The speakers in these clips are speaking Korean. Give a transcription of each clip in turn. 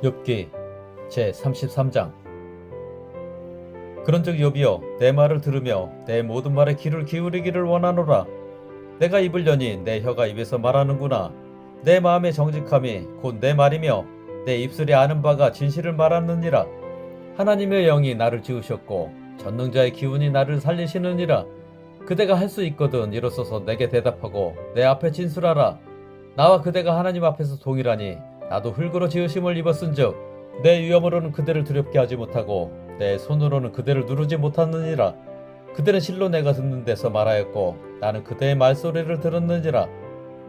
욥기 제33장. 그런즉 욥이여, 내 말을 들으며 내 모든 말에 귀를 기울이기를 원하노라. 내가 입을 여니 내 혀가 입에서 말하는구나. 내 마음의 정직함이 곧 내 말이며 내 입술이 아는 바가 진실을 말하느니라. 하나님의 영이 나를 지으셨고 전능자의 기운이 나를 살리시느니라. 그대가 할 수 있거든 이로소서 내게 대답하고 내 앞에 진술하라. 나와 그대가 하나님 앞에서 동일하니 나도 흙으로 지으심을 입었은즉 내 위엄으로는 그대를 두렵게 하지 못하고 내 손으로는 그대를 누르지 못하느니라. 그대는 실로 내가 듣는 데서 말하였고 나는 그대의 말소리를 들었느니라.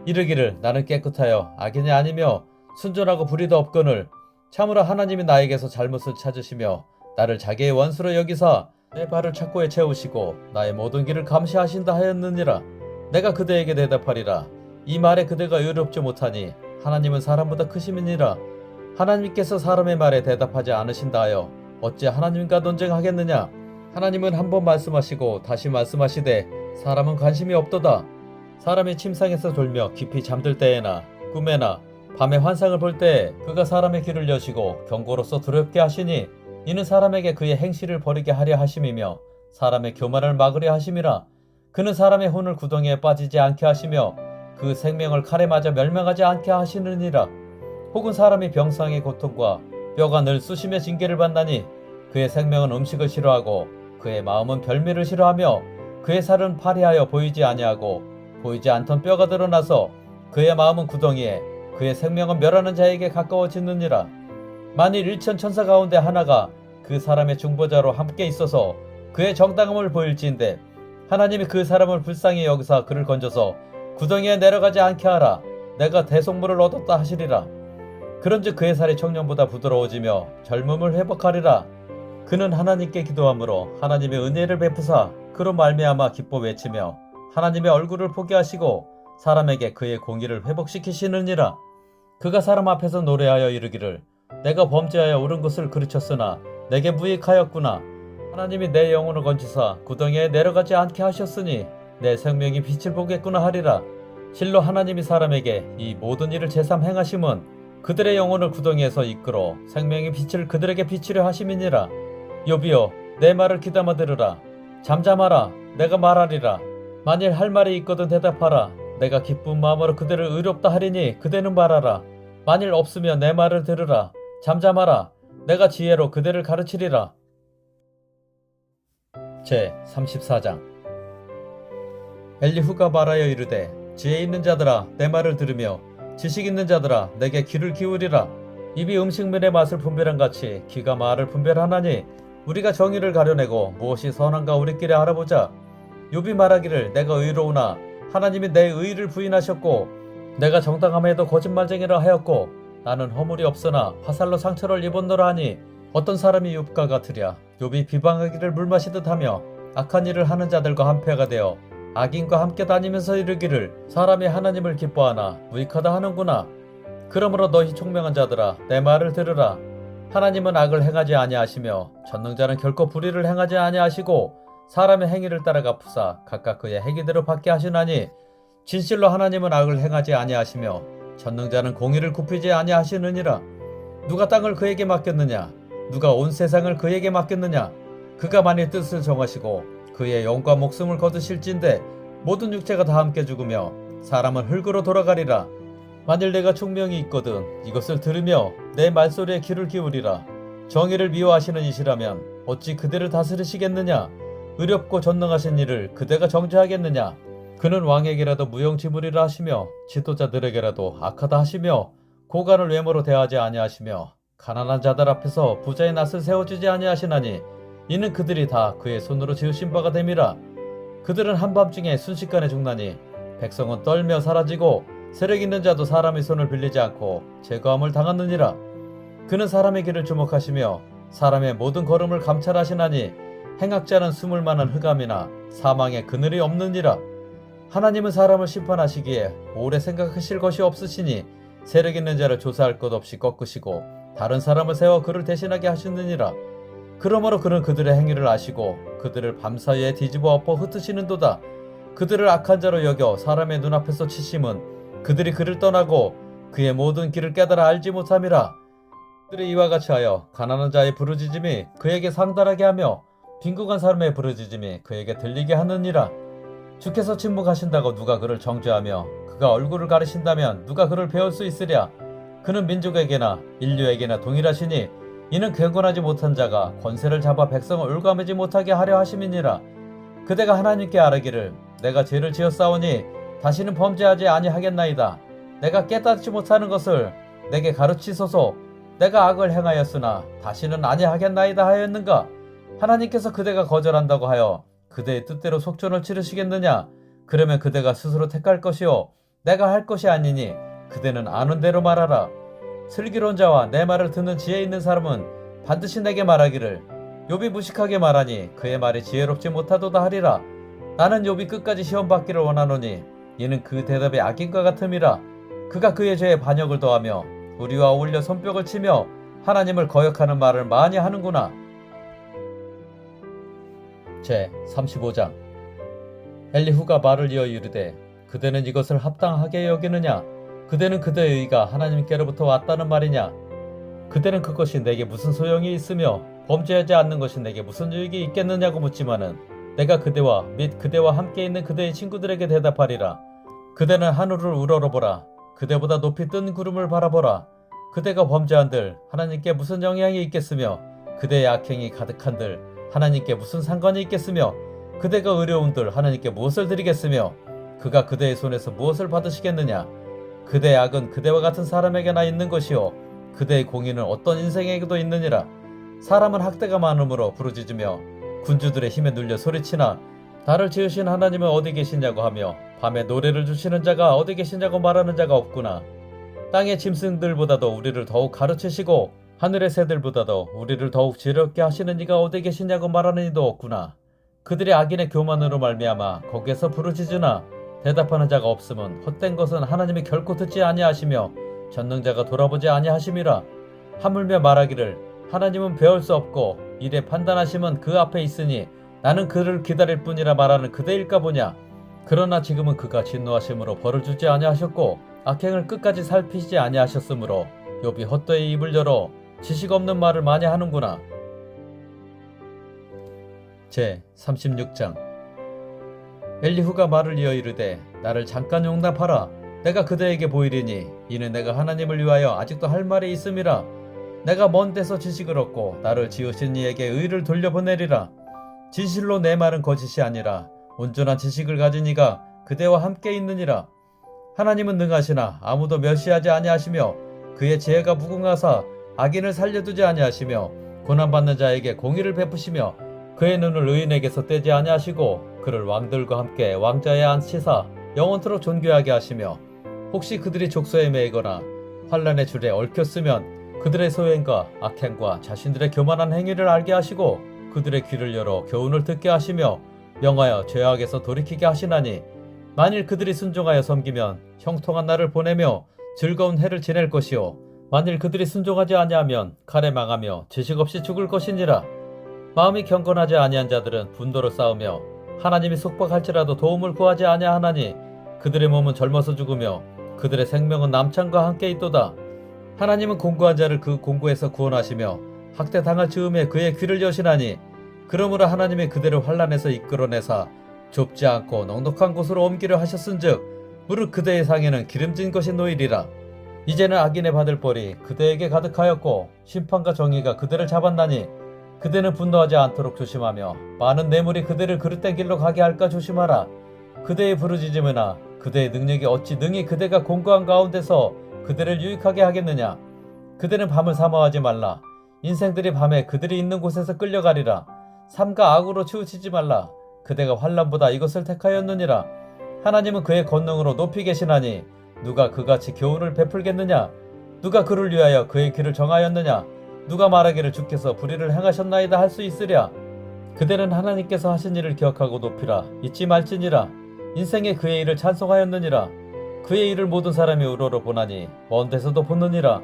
이르기를 나는 깨끗하여 악인이 아니며 순전하고 불의도 없거늘 참으로 하나님이 나에게서 잘못을 찾으시며 나를 자기의 원수로 여기사 내 발을 착고에 채우시고 나의 모든 길을 감시하신다 하였느니라. 내가 그대에게 대답하리라. 이 말에 그대가 의롭지 못하니 하나님은 사람보다 크심이니라. 하나님께서 사람의 말에 대답하지 않으신다 하여 어찌 하나님과 논쟁하겠느냐. 하나님은 한 번 말씀하시고 다시 말씀하시되 사람은 관심이 없도다. 사람이 침상에서 졸며 깊이 잠들 때에나 꿈에나 밤에 환상을 볼 때에 그가 사람의 귀를 여시고 경고로서 두렵게 하시니 이는 사람에게 그의 행실을 버리게 하려 하심이며 사람의 교만을 막으려 하심이라. 그는 사람의 혼을 구덩이에 빠지지 않게 하시며 그 생명을 칼에 맞아 멸망하지 않게 하시느니라. 혹은 사람이 병상의 고통과 뼈가 늘 쑤심의 징계를 받나니 그의 생명은 음식을 싫어하고 그의 마음은 별미를 싫어하며 그의 살은 파리하여 보이지 아니하고 보이지 않던 뼈가 드러나서 그의 마음은 구덩이에 그의 생명은 멸하는 자에게 가까워지느니라. 만일 일천 천사 가운데 하나가 그 사람의 중보자로 함께 있어서 그의 정당함을 보일지인데 하나님이 그 사람을 불쌍히 여기사 그를 건져서 구덩이에 내려가지 않게 하라. 내가 대속물을 얻었다 하시리라. 그런즉 그의 살이 청년보다 부드러워지며 젊음을 회복하리라. 그는 하나님께 기도함으로 하나님의 은혜를 베푸사 그로 말미암아 기뻐 외치며 하나님의 얼굴을 포기하시고 사람에게 그의 공의를 회복시키시느니라. 그가 사람 앞에서 노래하여 이르기를 내가 범죄하여 옳은 것을 그르쳤으나 내게 무익하였구나. 하나님이 내 영혼을 건지사 구덩이에 내려가지 않게 하셨으니 내 생명이 빛을 보겠구나 하리라. 실로 하나님이 사람에게 이 모든 일을 제삼 행하심은 그들의 영혼을 구덩이에서 이끌어 생명의 빛을 그들에게 비추려 하심이니라. 욥이여, 내 말을 귀담아 들으라. 잠잠하라. 내가 말하리라. 만일 할 말이 있거든 대답하라. 내가 기쁜 마음으로 그대를 의롭다 하리니 그대는 말하라. 만일 없으면 내 말을 들으라. 잠잠하라. 내가 지혜로 그대를 가르치리라. 제34장. 엘리후가 말하여 이르되 지혜 있는 자들아 내 말을 들으며 지식 있는 자들아 내게 귀를 기울이라. 입이 음식물의 맛을 분별한 같이 귀가 말을 분별하나니 우리가 정의를 가려내고 무엇이 선한가 우리끼리 알아보자. 욥이 말하기를 내가 의로우나 하나님이 내 의를 부인하셨고 내가 정당함에도 거짓말쟁이라 하였고 나는 허물이 없으나 화살로 상처를 입었노라 하니 어떤 사람이 욥과 같으랴. 욥이 비방하기를 물마시듯 하며 악한 일을 하는 자들과 한패가 되어 악인과 함께 다니면서 이르기를 사람이 하나님을 기뻐하나 무익하다 하는구나. 그러므로 너희 총명한 자들아 내 말을 들으라. 하나님은 악을 행하지 아니하시며 전능자는 결코 불의를 행하지 아니하시고 사람의 행위를 따라 갚으사 각각 그의 행위대로 받게 하시나니 진실로 하나님은 악을 행하지 아니하시며 전능자는 공의를 굽히지 아니하시느니라. 누가 땅을 그에게 맡겼느냐? 누가 온 세상을 그에게 맡겼느냐? 그가 만일 뜻을 정하시고 그의 영과 목숨을 거두실진데 모든 육체가 다 함께 죽으며 사람은 흙으로 돌아가리라. 만일 내가 총명이 있거든 이것을 들으며 내 말소리에 귀를 기울이라. 정의를 미워하시는 이시라면 어찌 그대를 다스리시겠느냐? 의롭고 전능하신 이를 그대가 정죄하겠느냐? 그는 왕에게라도 무용지물이라 하시며 지도자들에게라도 악하다 하시며 고관을 외모로 대하지 아니하시며 가난한 자들 앞에서 부자의 낯을 세워주지 아니하시나니 이는 그들이 다 그의 손으로 지으신 바가 됨이라. 그들은 한밤중에 순식간에 죽나니 백성은 떨며 사라지고 세력 있는 자도 사람의 손을 빌리지 않고 제거함을 당하느니라. 그는 사람의 길을 주목하시며 사람의 모든 걸음을 감찰하시나니 행악자는 숨을 만한 흑암이나 사망의 그늘이 없느니라. 하나님은 사람을 심판하시기에 오래 생각하실 것이 없으시니 세력 있는 자를 조사할 것 없이 꺾으시고 다른 사람을 세워 그를 대신하게 하시느니라. 그러므로 그는 그들의 행위를 아시고 그들을 밤사이에 뒤집어 엎어 흩으시는도다. 그들을 악한 자로 여겨 사람의 눈앞에서 치심은 그들이 그를 떠나고 그의 모든 길을 깨달아 알지 못함이라. 그들이 이와 같이 하여 가난한 자의 부르짖음이 그에게 상달하게 하며 빈궁한 사람의 부르짖음이 그에게 들리게 하느니라. 주께서 침묵하신다고 누가 그를 정죄하며 그가 얼굴을 가리신다면 누가 그를 배울 수 있으랴. 그는 민족에게나 인류에게나 동일하시니 이는 경건하지 못한 자가 권세를 잡아 백성을 올가매지 못하게 하려 하심이니라. 그대가 하나님께 아뢰기를 내가 죄를 지었사오니 다시는 범죄하지 아니하겠나이다. 내가 깨닫지 못하는 것을 내게 가르치소서. 내가 악을 행하였으나 다시는 아니하겠나이다 하였는가. 하나님께서 그대가 거절한다고 하여 그대의 뜻대로 속전을 치르시겠느냐. 그러면 그대가 스스로 택할 것이요 내가 할 것이 아니니 그대는 아는 대로 말하라. 슬기로운 자와 내 말을 듣는 지혜 있는 사람은 반드시 내게 말하기를 욥이 무식하게 말하니 그의 말이 지혜롭지 못하도다 하리라. 나는 욥이 끝까지 시험 받기를 원하노니 이는 그 대답이 악인과 같음이라. 그가 그의 죄에 반역을 더하며 우리와 어울려 손뼉을 치며 하나님을 거역하는 말을 많이 하는구나. 제 35장. 엘리후가 말을 이어 이르되 그대는 이것을 합당하게 여기느냐. 그대는 그대의 의가 하나님께로부터 왔다는 말이냐. 그대는 그것이 내게 무슨 소용이 있으며 범죄하지 않는 것이 내게 무슨 유익이 있겠느냐고 묻지만은 내가 그대와 및 그대와 함께 있는 그대의 친구들에게 대답하리라. 그대는 하늘을 우러러보라. 그대보다 높이 뜬 구름을 바라보라. 그대가 범죄한들 하나님께 무슨 영향이 있겠으며 그대의 악행이 가득한들 하나님께 무슨 상관이 있겠으며 그대가 의로운들 하나님께 무엇을 드리겠으며 그가 그대의 손에서 무엇을 받으시겠느냐. 그대의 악은 그대와 같은 사람에게나 있는 것이요 그대의 공의는 어떤 인생에게도 있느니라. 사람은 학대가 많음으로 부르짖으며 군주들의 힘에 눌려 소리치나 달을 지으신 하나님은 어디 계시냐고 하며 밤에 노래를 주시는 자가 어디 계시냐고 말하는 자가 없구나. 땅의 짐승들보다도 우리를 더욱 가르치시고 하늘의 새들보다도 우리를 더욱 지혜롭게 하시는 이가 어디 계시냐고 말하는 이도 없구나. 그들의 악인의 교만으로 말미암아 거기에서 부르짖으나 대답하는 자가 없음은 헛된 것은 하나님이 결코 듣지 아니하시며 전능자가 돌아보지 아니하심이라. 하물며 말하기를 하나님은 배울 수 없고 이래 판단하심은 그 앞에 있으니 나는 그를 기다릴 뿐이라 말하는 그대일까 보냐. 그러나 지금은 그가 진노하심으로 벌을 주지 아니하셨고 악행을 끝까지 살피지 아니하셨으므로 욥이 헛되이 입을 열어 지식 없는 말을 많이 하는구나. 제 36장. 엘리후가 말을 이어 이르되 나를 잠깐 용납하라. 내가 그대에게 보이리니 이는 내가 하나님을 위하여 아직도 할 말이 있음이라. 내가 먼 데서 지식을 얻고 나를 지으신 이에게 의를 돌려보내리라. 진실로 내 말은 거짓이 아니라 온전한 지식을 가진 이가 그대와 함께 있느니라. 하나님은 능하시나 아무도 멸시하지 아니하시며 그의 지혜가 무궁하사 악인을 살려두지 아니하시며 고난받는 자에게 공의를 베푸시며 그의 눈을 의인에게서 떼지 아니하시고 그를 왕들과 함께 왕좌에 앉히사 영원토록 존귀하게 하시며 혹시 그들이 족소에 매이거나 환난의 줄에 얽혔으면 그들의 소행과 악행과 자신들의 교만한 행위를 알게 하시고 그들의 귀를 열어 교훈을 듣게 하시며 명하여 죄악에서 돌이키게 하시나니 만일 그들이 순종하여 섬기면 형통한 날을 보내며 즐거운 해를 지낼 것이요 만일 그들이 순종하지 아니하면 칼에 망하며 지식 없이 죽을 것이니라. 마음이 경건하지 아니한 자들은 분도로 싸우며 하나님이 속박할지라도 도움을 구하지 아니하나니 그들의 몸은 젊어서 죽으며 그들의 생명은 남창과 함께 있도다. 하나님은 공고한 자를 그 공고에서 구원하시며 학대당할 즈음에 그의 귀를 여시나니 그러므로 하나님이 그들을 환난에서 이끌어내사 좁지 않고 넉넉한 곳으로 옮기려 하셨은즉 무릇 그대의 상에는 기름진 것이 놓이리라. 이제는 악인의 받을 벌이 그대에게 가득하였고 심판과 정의가 그대를 잡았나니 그대는 분노하지 않도록 조심하며 많은 뇌물이 그대를 그릇된 길로 가게 할까 조심하라. 그대의 부르짖음이나 그대의 능력이 어찌 능히 그대가 공고한 가운데서 그대를 유익하게 하겠느냐. 그대는 밤을 사모하지 말라. 인생들이 밤에 그들이 있는 곳에서 끌려가리라. 삼가 악으로 치우치지 말라. 그대가 환난보다 이것을 택하였느니라. 하나님은 그의 권능으로 높이 계시나니 누가 그같이 교훈을 베풀겠느냐. 누가 그를 위하여 그의 길을 정하였느냐. 누가 말하기를 주께서 불의를 행하셨나이다 할 수 있으랴. 그대는 하나님께서 하신 일을 기억하고 높이라. 잊지 말지니라. 인생에 그의 일을 찬송하였느니라. 그의 일을 모든 사람이 우러러 보나니 먼 데서도 보느니라.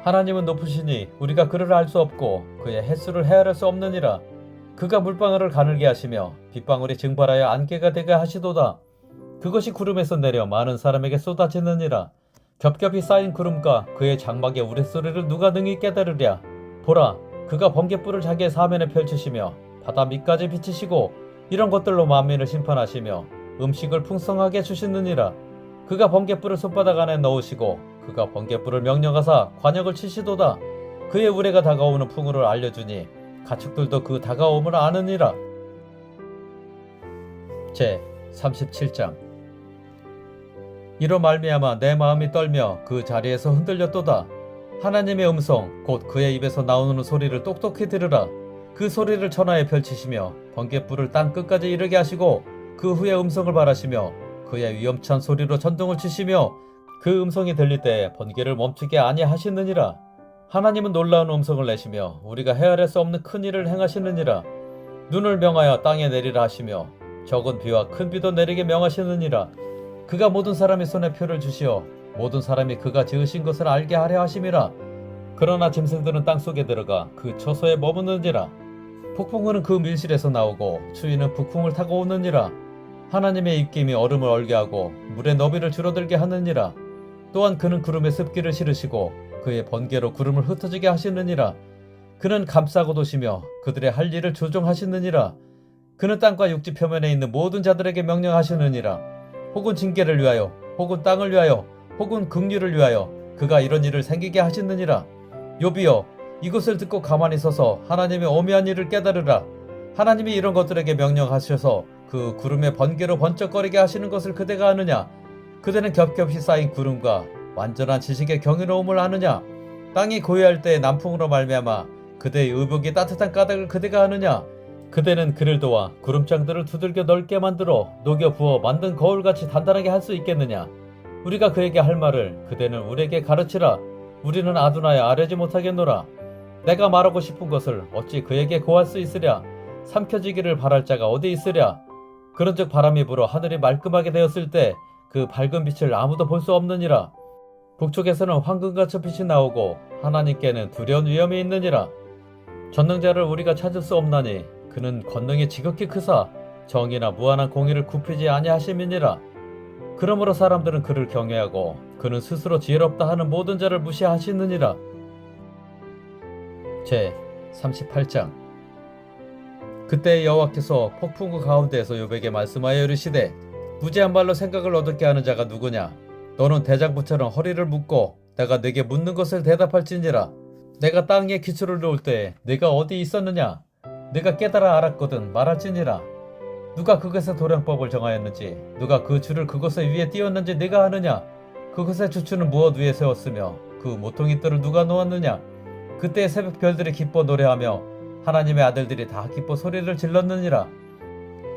하나님은 높으시니 우리가 그를 알 수 없고 그의 횟수를 헤아릴 수 없느니라. 그가 물방울을 가늘게 하시며 빗방울이 증발하여 안개가 되게 하시도다. 그것이 구름에서 내려 많은 사람에게 쏟아지느니라. 겹겹이 쌓인 구름과 그의 장막의 우레소리를 누가 능히 깨달으랴. 보라, 그가 번갯불을 자기의 사면에 펼치시며 바다 밑까지 비치시고 이런 것들로 만민을 심판하시며 음식을 풍성하게 주시느니라. 그가 번갯불을 손바닥 안에 넣으시고 그가 번갯불을 명령하사 관역을 치시도다. 그의 우레가 다가오는 풍우를 알려주니 가축들도 그 다가옴을 아느니라. 제 37장. 이로 말미암아 내 마음이 떨며 그 자리에서 흔들렸도다. 하나님의 음성 곧 그의 입에서 나오는 소리를 똑똑히 들으라. 그 소리를 천하에 펼치시며 번갯불을 땅 끝까지 이르게 하시고 그 후에 음성을 발하시며 그의 위험찬 소리로 전등을 치시며 그 음성이 들릴 때 번개를 멈추게 아니하시느니라. 하나님은 놀라운 음성을 내시며 우리가 헤아릴 수 없는 큰 일을 행하시느니라. 눈을 명하여 땅에 내리라 하시며 적은 비와 큰 비도 내리게 명하시느니라. 그가 모든 사람의 손에 표를 주시어 모든 사람이 그가 지으신 것을 알게 하려 하심이라. 그러나 짐승들은 땅속에 들어가 그 처소에 머무느니라. 폭풍우는 그 밀실에서 나오고 추위는 북풍을 타고 오느니라. 하나님의 입김이 얼음을 얼게 하고 물의 너비를 줄어들게 하느니라. 또한 그는 구름에 습기를 실으시고 그의 번개로 구름을 흩어지게 하시느니라. 그는 감싸고 도시며 그들의 할 일을 조종하시느니라. 그는 땅과 육지 표면에 있는 모든 자들에게 명령하시느니라. 혹은 징계를 위하여 혹은 땅을 위하여 혹은 긍휼을 위하여 그가 이런 일을 생기게 하시느니라. 욥이여, 이것을 듣고 가만히 서서 하나님의 오묘한 일을 깨달으라. 하나님이 이런 것들에게 명령하셔서 그 구름의 번개로 번쩍거리게 하시는 것을 그대가 아느냐? 그대는 겹겹이 쌓인 구름과 완전한 지식의 경이로움을 아느냐? 땅이 고요할 때 남풍으로 말미암아 그대의 의복이 따뜻한 까닭을 그대가 아느냐? 그대는 그를 도와 구름장들을 두들겨 넓게 만들어 녹여 부어 만든 거울같이 단단하게 할 수 있겠느냐? 우리가 그에게 할 말을 그대는 우리에게 가르치라. 우리는 아두나야 아뢰지 못하겠노라. 내가 말하고 싶은 것을 어찌 그에게 고할 수 있으랴? 삼켜지기를 바랄 자가 어디 있으랴? 그런즉 바람이 불어 하늘이 말끔하게 되었을 때 그 밝은 빛을 아무도 볼 수 없느니라. 북쪽에서는 황금같이 빛이 나오고 하나님께는 두려운 위험이 있느니라. 전능자를 우리가 찾을 수 없나니 그는 권능이 지극히 크사 정의나 무한한 공의를 굽히지 아니하심이니라. 그러므로 사람들은 그를 경외하고 그는 스스로 지혜롭다 하는 모든 자를 무시하시느니라. 제 38장. 그때 여호와께서 폭풍우 가운데에서 욥에게 말씀하여 이르시되 무지한 말로 생각을 얻게 하는 자가 누구냐? 너는 대장부처럼 허리를 묶고 내가 네게 묻는 것을 대답할지니라. 내가 땅에 기초를 놓을 때 네가 어디 있었느냐? 네가 깨달아 알았거든 말할지니라. 누가 그것의 도량법을 정하였는지 누가 그 줄을 그것의 위에 띄웠는지 네가 아느냐? 그것의 주추는 무엇 위에 세웠으며 그 모퉁이 뜰을 누가 놓았느냐? 그때 새벽 별들이 기뻐 노래하며 하나님의 아들들이 다 기뻐 소리를 질렀느니라.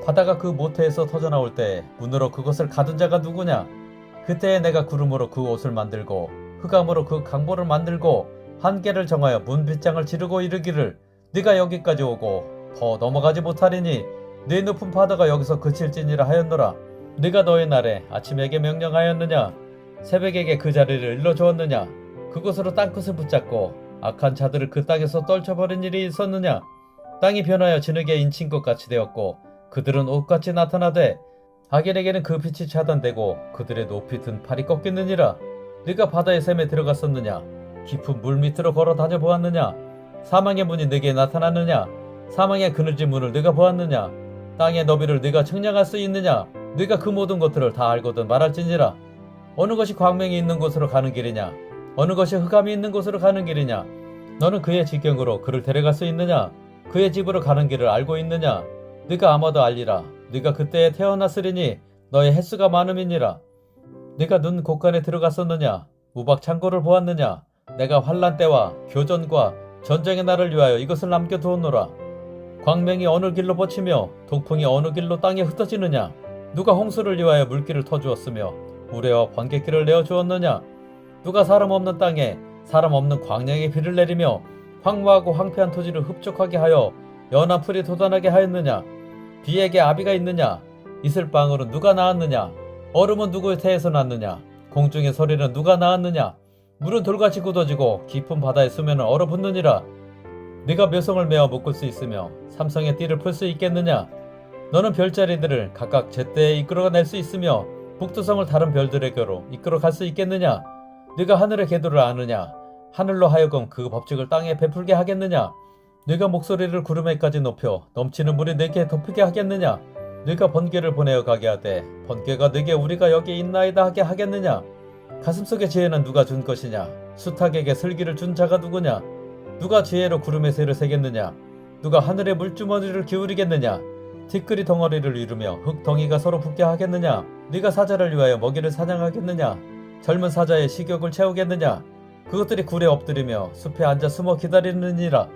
바다가 그 모태에서 터져나올 때 문으로 그것을 가둔 자가 누구냐? 그때에 내가 구름으로 그 옷을 만들고 흑암으로 그 강보를 만들고 한계를 정하여 문 빗장을 지르고 이르기를 네가 여기까지 오고 더 넘어가지 못하리니 네 높은 바다가 여기서 그칠지니라 하였노라. 네가 너의 날에 아침에게 명령하였느냐? 새벽에게 그 자리를 일러주었느냐? 그곳으로 땅끝을 붙잡고 악한 자들을 그 땅에서 떨쳐버린 일이 있었느냐? 땅이 변하여 진흙에 인친 것 같이 되었고 그들은 옷같이 나타나되 악인에게는 그 빛이 차단되고 그들의 높이 든 팔이 꺾이느니라. 네가 바다의 샘에 들어갔었느냐? 깊은 물 밑으로 걸어 다녀보았느냐? 사망의 문이 네게 나타났느냐? 사망의 그늘진 문을 네가 보았느냐? 땅의 너비를 네가 측량할 수 있느냐? 네가 그 모든 것들을 다 알거든 말할지니라. 어느 것이 광명이 있는 곳으로 가는 길이냐? 어느 것이 흑암이 있는 곳으로 가는 길이냐? 너는 그의 직경으로 그를 데려갈 수 있느냐? 그의 집으로 가는 길을 알고 있느냐? 네가 아마도 알리라. 네가 그때에 태어났으리니 너의 횟수가 많음이니라. 네가 눈 곳간에 들어갔었느냐? 우박 창고를 보았느냐? 내가 환란 때와 교전과 전쟁의 날을 위하여 이것을 남겨두었노라. 광명이 어느 길로 뻗치며 동풍이 어느 길로 땅에 흩어지느냐? 누가 홍수를 위하여 물길을 터주었으며 우레와 번갯길을 내어주었느냐? 누가 사람 없는 땅에 사람 없는 광야에 비를 내리며 황무하고 황폐한 토지를 흡족하게 하여 연한 풀이 돋아나게 하였느냐? 비에게 아비가 있느냐? 이슬방울은 누가 낳았느냐? 얼음은 누구의 태에서 났느냐? 공중의 소리는 누가 낳았느냐? 물은 돌같이 굳어지고 깊은 바다의 수면은 얼어붙느니라. 네가 묘성을 메어 묶을 수 있으며 삼성의 띠를 풀 수 있겠느냐? 너는 별자리들을 각각 제때에 이끌어낼 수 있으며 북두성을 다른 별들에게로 이끌어갈 수 있겠느냐? 네가 하늘의 계도를 아느냐? 하늘로 하여금 그 법칙을 땅에 베풀게 하겠느냐? 네가 목소리를 구름에까지 높여 넘치는 물이 네게 덮이게 하겠느냐? 네가 번개를 보내어 가게 하되 번개가 네게 우리가 여기 있나이다 하게 하겠느냐? 가슴속의 지혜는 누가 준 것이냐? 수탉에게 슬기를 준 자가 누구냐? 누가 지혜로 구름의 새를 세겠느냐? 누가 하늘의 물주머니를 기울이겠느냐? 티끌이 덩어리를 이루며 흙덩이가 서로 붙게 하겠느냐? 네가 사자를 위하여 먹이를 사냥하겠느냐? 젊은 사자의 식욕을 채우겠느냐? 그것들이 굴에 엎드리며 숲에 앉아 숨어 기다리느니라.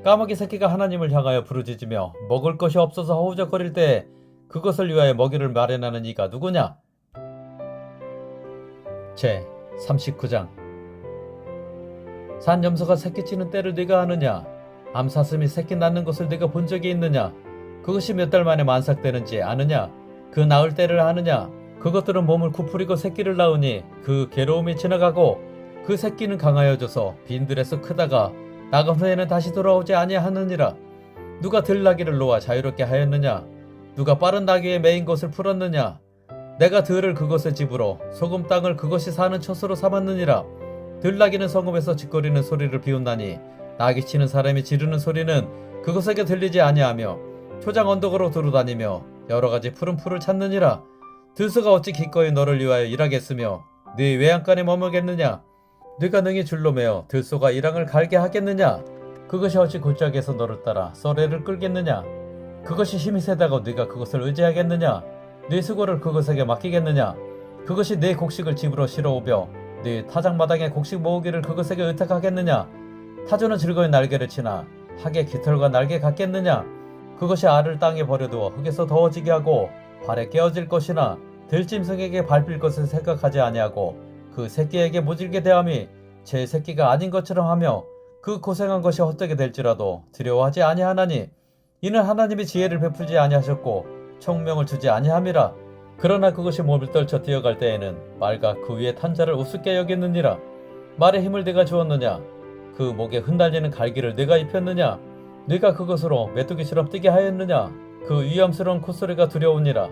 까마귀 새끼가 하나님을 향하여 부르짖으며 먹을 것이 없어서 허우적거릴 때에 그것을 위하여 먹이를 마련하는 이가 누구냐? 제 39장. 산염소가 새끼치는 때를 네가 아느냐? 암사슴이 새끼 낳는 것을 네가 본 적이 있느냐? 그것이 몇 달 만에 만삭되는지 아느냐? 그 낳을 때를 아느냐? 그것들은 몸을 구부리고 새끼를 낳으니 그 괴로움이 지나가고 그 새끼는 강하여져서 빈들에서 크다가 나간 후에는 다시 돌아오지 아니하느니라. 누가 들나귀를 놓아 자유롭게 하였느냐? 누가 빠른 나귀에 매인 것을 풀었느냐? 내가 들을 그것의 집으로 소금 땅을 그것이 사는 처소로 삼았느니라. 들나귀는 성읍에서 짓거리는 소리를 비웃나니 나귀 치는 사람이 지르는 소리는 그것에게 들리지 아니하며 초장 언덕으로 두루다니며 여러가지 푸른 풀을 찾느니라. 들소가 어찌 기꺼이 너를 위하여 일하겠으며 네 외양간에 머물겠느냐? 네가 능히 줄로 매어 들소가 일항을 갈게 하겠느냐? 그것이 어찌 골짜기에서 너를 따라 썰애를 끌겠느냐? 그것이 힘이 세다고 네가 그것을 의지하겠느냐? 네 수고를 그것에게 맡기겠느냐? 그것이 네 곡식을 집으로 실어오며 네 타작마당에 곡식 모으기를 그것에게 의탁하겠느냐? 타조는 즐거이 날개를 치나 학의 깃털과 날개 같겠느냐? 그것이 알을 땅에 버려두어 흙에서 더워지게 하고 발에 깨어질 것이나 들짐승에게 밟힐 것을 생각하지 아니하고 그 새끼에게 모질게 대함이 제 새끼가 아닌 것처럼 하며 그 고생한 것이 헛되게 될지라도 두려워하지 아니하나니 이는 하나님이 지혜를 베풀지 아니하셨고 총명을 주지 아니함이라. 그러나 그것이 몸을 떨쳐 뛰어갈 때에는 말과 그 위에 탄 자를 우습게 여겼느니라. 말의 힘을 네가 주었느냐? 그 목에 흩날리는 갈기를 네가 입혔느냐? 네가 그것으로 메뚜기처럼 뛰게 하였느냐? 그 위험스러운 콧소리가 두려우니라.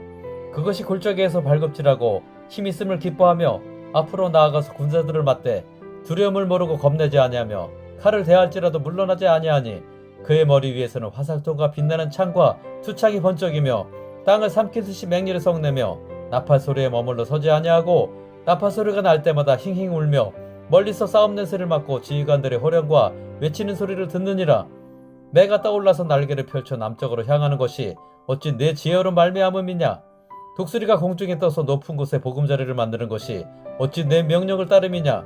그것이 골짜기에서 발급질하고 힘있음을 기뻐하며 앞으로 나아가서 군사들을 맞대 두려움을 모르고 겁내지 아니하며 칼을 대할지라도 물러나지 아니하니 그의 머리 위에서는 화살통과 빛나는 창과 투창이 번쩍이며 땅을 삼키듯이 맹렬히 성내며 나팔 소리에 머물러 서지 아니하고 나팔 소리가 날 때마다 힝힝 울며 멀리서 싸움 냄새를 맡고 지휘관들의 호령과 외치는 소리를 듣느니라. 내가 떠올라서 날개를 펼쳐 남쪽으로 향하는 것이 어찌 내 지혜로 말미암음이냐? 독수리가 공중에 떠서 높은 곳에 보금자리를 만드는 것이 어찌 내 명령을 따름이냐?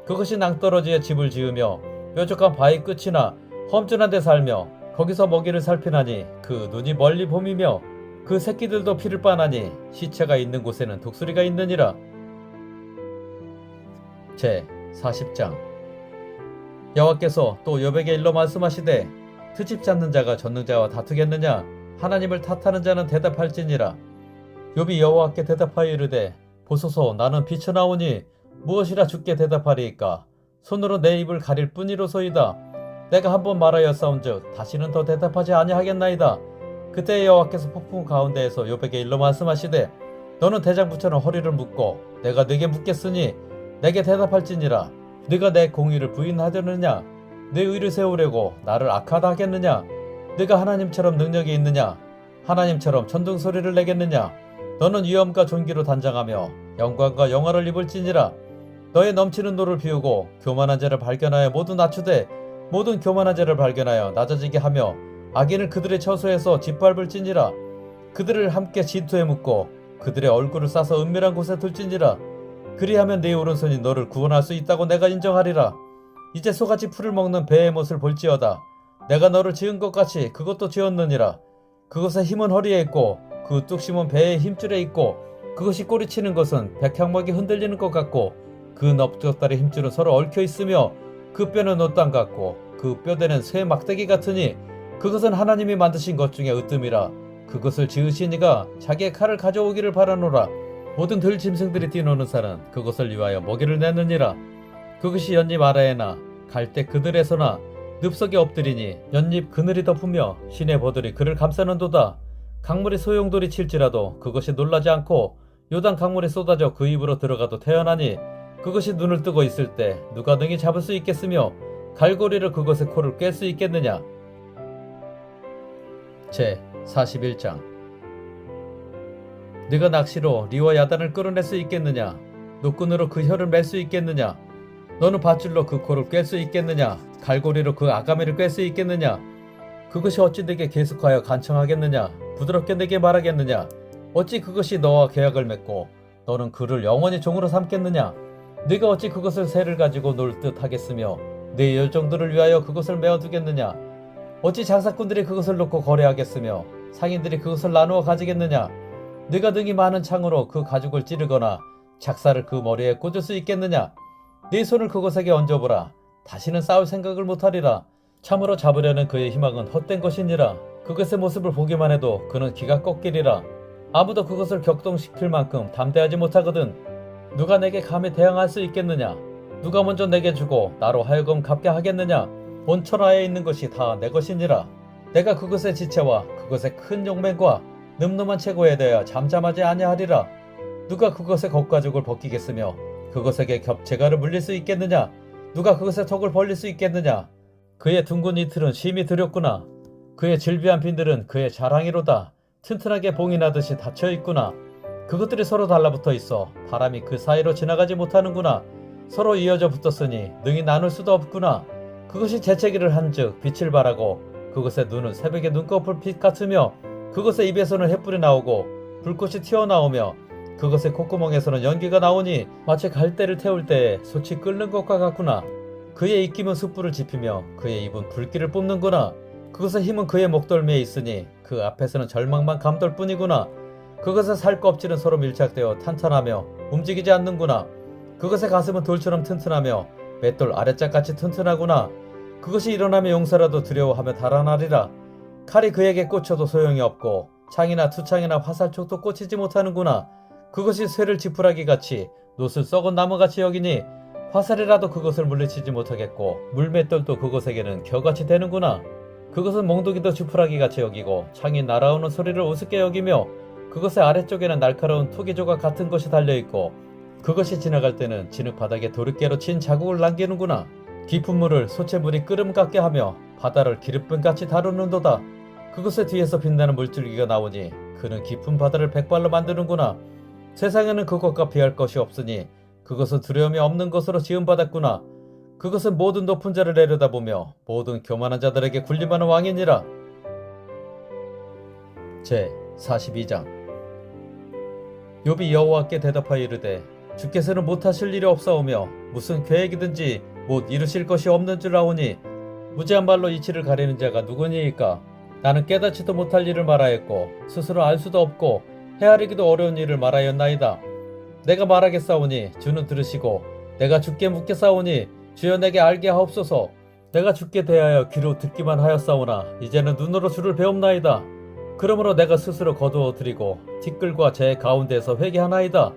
그것이 낭떠러지에 집을 지으며 뾰족한 바위 끝이나 험준한 데 살며 거기서 먹이를 살피나니 그 눈이 멀리 봄이며 그 새끼들도 피를 빠나니 시체가 있는 곳에는 독수리가 있느니라. 제 40장. 여호와께서 또 욥에게 일러 말씀하시되 트집 잡는 자가 전능자와 다투겠느냐? 하나님을 탓하는 자는 대답할지니라. 욥이 여호와께 대답하여 이르되 보소서 나는 비쳐나오니 무엇이라 주께 대답하리이까? 손으로 내 입을 가릴 뿐이로소이다. 내가 한번 말하였사온즉 다시는 더 대답하지 아니하겠나이다. 그때 여호와께서 폭풍 가운데에서 욥에게 일러 말씀하시되 너는 대장부처럼 허리를 묶고 내가 네게 묻겠으니 내게 대답할지니라. 네가 내 공의를 부인하려느냐? 내 의를 세우려고 나를 악하다 하겠느냐? 네가 하나님처럼 능력이 있느냐? 하나님처럼 천둥소리를 내겠느냐? 너는 위엄과 존귀로 단장하며 영광과 영화를 입을지니라. 너의 넘치는 노를 비우고 교만한 자를 발견하여 모두 낮추되 모든 교만한 자를 발견하여 낮아지게 하며 악인을 그들의 처소에서 짓밟을지니라. 그들을 함께 진토에 묻고 그들의 얼굴을 싸서 은밀한 곳에 둘지니라. 그리하면 네 오른손이 너를 구원할 수 있다고 내가 인정하리라. 이제 소같이 풀을 먹는 배의 못을 볼지어다. 내가 너를 지은 것 같이 그것도 지었느니라. 그것의 힘은 허리에 있고 그 뚝심은 배의 힘줄에 있고 그것이 꼬리치는 것은 백향목이 흔들리는 것 같고 그 넓적다리 힘줄은 서로 얽혀 있으며 그 뼈는 옷단 같고 그 뼈대는 쇠 막대기 같으니 그것은 하나님이 만드신 것 중에 으뜸이라. 그것을 지으신 이가 자기의 칼을 가져오기를 바라노라. 모든 들짐승들이 뛰노는 산은 그것을 위하여 먹이를 내느니라. 그것이 연잎 아래에나 갈대 그늘에서나 늪속에 엎드리니 연잎 그늘이 덮으며 시내 버들이 그를 감싸는도다. 강물이 소용돌이 칠지라도 그것이 놀라지 않고 요단 강물이 쏟아져 그 입으로 들어가도 태어나니 그것이 눈을 뜨고 있을 때 누가 능히 잡을 수 있겠으며 갈고리를 그것의 코를 꿰 수 있겠느냐. 제 41장. 네가 낚시로 리와 야단을 끌어낼 수 있겠느냐. 노끈으로 그 혀를 맬 수 있겠느냐. 너는 밧줄로 그 코를 꿰 수 있겠느냐. 갈고리로 그 아가미를 꿰 수 있겠느냐. 그것이 어찌 내게 계속하여 간청하겠느냐. 부드럽게 내게 말하겠느냐. 어찌 그것이 너와 계약을 맺고 너는 그를 영원히 종으로 삼겠느냐. 네가 어찌 그것을 새를 가지고 놀 듯 하겠으며 네 열정들을 위하여 그것을 메어두겠느냐. 어찌 장사꾼들이 그것을 놓고 거래하겠으며 상인들이 그것을 나누어 가지겠느냐. 네가 능히 많은 창으로 그 가죽을 찌르거나 작사를 그 머리에 꽂을 수 있겠느냐. 네 손을 그것에게 얹어보라. 다시는 싸울 생각을 못하리라. 참으로 잡으려는 그의 희망은 헛된 것이니라. 그것의 모습을 보기만 해도 그는 기가 꺾이리라. 아무도 그것을 격동시킬 만큼 담대하지 못하거든. 누가 내게 감히 대항할 수 있겠느냐. 누가 먼저 내게 주고 나로 하여금 갚게 하겠느냐. 온 천하에 있는 것이 다 내 것이니라. 내가 그것의 지체와 그것의 큰 용맹과 늠름한 체고에 대하여 잠잠하지 아니하리라. 누가 그것의 겉가죽을 벗기겠으며 그것에게 겹체가를 물릴 수 있겠느냐. 누가 그것의 턱을 벌릴 수 있겠느냐. 그의 둥근 이틀은 심히 두렵구나. 그의 질비한 빈들은 그의 자랑이로다. 튼튼하게 봉이 나듯이 닫혀 있구나. 그것들이 서로 달라붙어 있어 바람이 그 사이로 지나가지 못하는구나. 서로 이어져 붙었으니 능히 나눌 수도 없구나. 그것이 재채기를 한즉 빛을 발하고 그것의 눈은 새벽의 눈꺼풀 빛 같으며 그것의 입에서는 햇불이 나오고 불꽃이 튀어나오며 그것의 콧구멍에서는 연기가 나오니 마치 갈대를 태울 때에 솥이 끓는 것과 같구나. 그의 입김은 숯불을 지피며 그의 입은 불길을 뿜는구나. 그것의 힘은 그의 목덜미에 있으니 그 앞에서는 절망만 감돌 뿐이구나. 그것의 살 껍질은 서로 밀착되어 탄탄하며 움직이지 않는구나. 그것의 가슴은 돌처럼 튼튼하며 맷돌 아랫짝같이 튼튼하구나. 그것이 일어나며 용사라도 두려워하며 달아나리라. 칼이 그에게 꽂혀도 소용이 없고 창이나 투창이나 화살촉도 꽂히지 못하는구나. 그것이 쇠를 지푸라기같이 노슬 썩은 나무같이 여기니 화살이라도 그것을 물리치지 못하겠고 물맷돌도 그것에게는 겨같이 되는구나. 그것은 몽둥이도 지푸라기같이 여기고 창이 날아오는 소리를 우습게 여기며 그것의 아래쪽에는 날카로운 토기조각 같은 것이 달려있고 그것이 지나갈 때는 진흙 바닥에 도르깨로 친 자국을 남기는구나. 깊은 물을 솥의 물이 끓음 같게 하며 바다를 기름분같이 다루는도다. 그것의 뒤에서 빛나는 물줄기가 나오니 그는 깊은 바다를 백발로 만드는구나. 세상에는 그것과 비할 것이 없으니 그것은 두려움이 없는 것으로 지음받았구나. 그것은 모든 높은 자를 내려다보며 모든 교만한 자들에게 군림하는 왕이니라. 제 42장. 욥이 여호와께 대답하여 이르되 주께서는 못하실 일이 없사오며 무슨 계획이든지 못 이루실 것이 없는 줄 아오니 무지한 말로 이치를 가리는 자가 누구니이까. 나는 깨닫지도 못할 일을 말하였고 스스로 알 수도 없고 헤아리기도 어려운 일을 말하였나이다. 내가 말하겠사오니 주는 들으시고 내가 주께 묻겠사오니 주여 내게 알게 하옵소서. 내가 주께 대하여 귀로 듣기만 하였사오나 이제는 눈으로 주를 배움나이다. 그러므로 내가 스스로 거두어 드리고 티끌과 제 가운데에서 회개하나이다.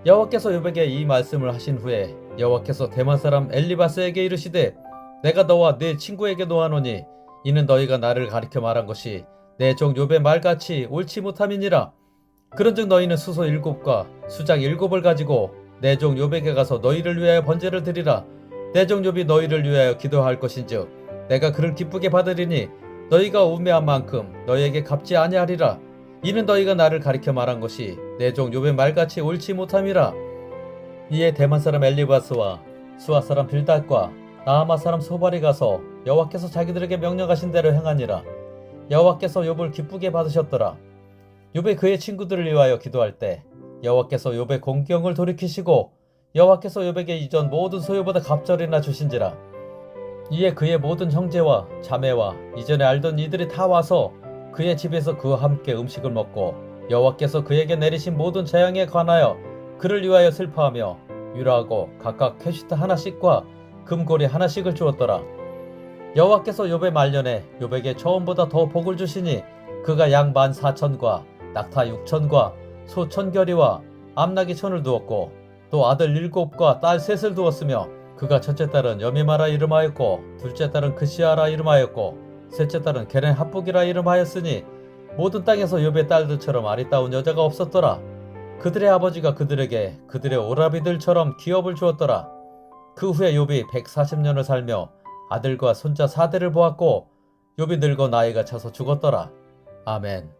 여호와께서 욥에게 이 말씀을 하신 후에 여호와께서 대만 사람 엘리바스에게 이르시되 내가 너와 네 친구에게 노하노니 이는 너희가 나를 가리켜 말한 것이 내 종 욥의 말같이 옳지 못함이니라. 그런즉 너희는 수소 7과 수작 7을 가지고 내 종 욥에게 가서 너희를 위하여 번제를 드리라. 내 종 욥이 너희를 위하여 기도할 것인즉 내가 그를 기쁘게 받으리니 너희가 우매한 만큼 너희에게 갚지 아니하리라. 이는 너희가 나를 가리켜 말한 것이 내 종 욥의 말같이 옳지 못함이라. 이에 대만 사람 엘리바스와 수아 사람 빌닷과 나하마 사람 소발이 가서 여호와께서 자기들에게 명령하신 대로 행하니라. 여호와께서 욥을 기쁘게 받으셨더라. 욥이 그의 친구들을 위하여 기도할 때 여호와께서 욥의 공경을 돌이키시고 여호와께서 욥에게 이전 모든 소유보다 갑절이나 주신지라. 이에 그의 모든 형제와 자매와 이전에 알던 이들이 다 와서 그의 집에서 그와 함께 음식을 먹고 여호와께서 그에게 내리신 모든 재앙에 관하여 그를 위하여 슬퍼하며 위로하고 각각 캐시트 하나씩과 금고리 하나씩을 주었더라. 여호와께서 욥의 말년에 욥에게 처음보다 더 복을 주시니 그가 양 14,000과 낙타 6,000과 소 1,000결이와 암나귀 1,000을 두었고 또 아들 7과 딸 3을 두었으며 그가 첫째 딸은 여미마라 이름하였고 둘째 딸은 그시아라 이름하였고 셋째 딸은 게렌 합북이라 이름하였으니 모든 땅에서 욥의 딸들처럼 아리따운 여자가 없었더라. 그들의 아버지가 그들에게 그들의 오라비들처럼 기업을 주었더라. 그 후에 욥이 140년을 살며 아들과 손자 4대를 보았고 욥이 늙어 나이가 차서 죽었더라. 아멘.